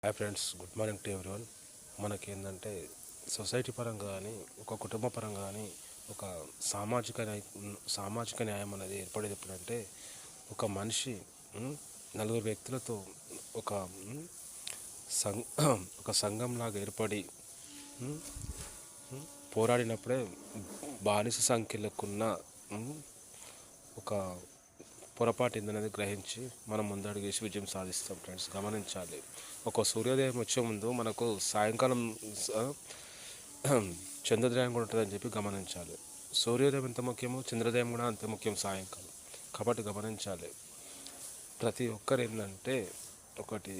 Hi friends, good morning to everyone. మనకేంటంటే society పరంగా కానీ, ఒక కుటుంబ పరంగా కానీ, ఒక సామాజిక న్యాయం అనేది ఏర్పడేది ఎప్పుడంటే ఒక మనిషి నలుగురు వ్యక్తులతో ఒక సం ఒక సంఘంలాగా ఏర్పడి ఉమ్, పోరాడినప్పుడే బానిస సంఖ్యలకున్న ఒక పొరపాటు ఏందనేది గ్రహించి మనం ముందడుగేసి విజయం సాధిస్తాం. ఫ్రెండ్స్, గమనించాలి. ఒక సూర్యోదయం వచ్చే ముందు మనకు సాయంకాలం చంద్రోదయం కూడా ఉంటుందని చెప్పి గమనించాలి. సూర్యోదయం ఎంత ముఖ్యమో చంద్రోదయం కూడా అంత ముఖ్యం సాయంకాలం. కాబట్టి గమనించాలి. ప్రతి ఒక్కరు ఏంటంటే ఒకటి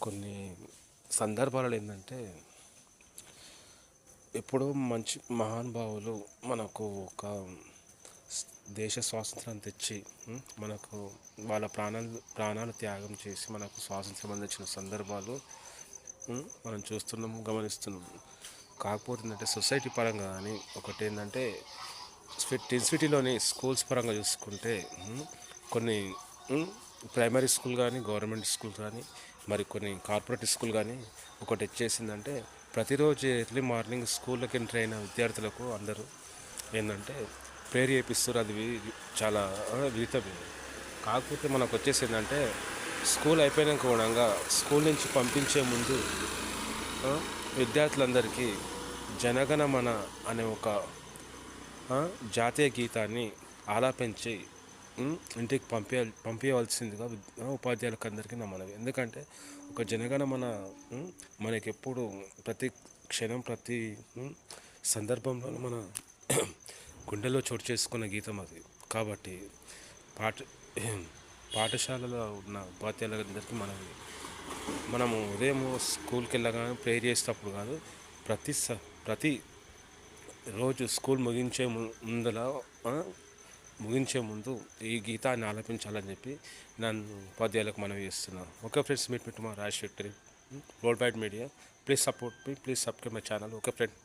కొన్ని సందర్భాలలో ఏంటంటే ఎప్పుడో మంచి మహానుభావులు మనకు ఒక దేశ స్వాతంత్రం తెచ్చి మనకు వాళ్ళ ప్రాణాలు త్యాగం చేసి మనకు స్వాతంత్రం అందించిన సందర్భాలు మనం చూస్తున్నాము, గమనిస్తున్నాము. కాకపోతే ఏంటంటే సొసైటీ పరంగా కానీ ఒకటి ఏంటంటే సిటీలోని స్కూల్స్ పరంగా చూసుకుంటే కొన్ని ప్రైమరీ స్కూల్ కానీ, గవర్నమెంట్ స్కూల్ కానీ, మరి కొన్ని కార్పొరేట్ స్కూల్ కానీ ఒకటి వచ్చేసిందంటే ప్రతిరోజు ఎర్లీ మార్నింగ్ స్కూళ్ళకి ఎంటర్ అయిన విద్యార్థులకు అందరూ ఏంటంటే ప్రేర్ చేపిస్తారు. అది చాలా విహితమే. కాకపోతే మనకు వచ్చేసిందంటే స్కూల్ అయిపోయినాక కూడా స్కూల్ నుంచి పంపించే ముందు విద్యార్థులందరికీ జనగణమన అనే ఒక జాతీయ గీతాన్ని ఆలాపించి ఇంటికి పంపించవలసిందిగా ఉపాధ్యాయులకు అందరికీ నా మనవి. ఎందుకంటే ఒక జనగణమన మనకెప్పుడు ప్రతి క్షణం ప్రతి సందర్భంలో మన గుండెలో చోటు చేసుకున్న గీతం అది. కాబట్టి పాఠశాలలో ఉన్న ఉపాధ్యాయులందరికీ మనము ఉదయం స్కూల్కి వెళ్ళగానే ప్రేయర్ చేసేటప్పుడు కాదు, ప్రతి రోజు స్కూల్ ముగించే ముందు ఈ గీతాన్ని ఆలపించాలని చెప్పి నన్ను ఉపాధ్యాయులకు మనవి చేస్తున్నాను. ఓకే ఫ్రెండ్స్, మీట్ మా Raj victory world wide media. Please support me, please subscribe my channel. Okay friend.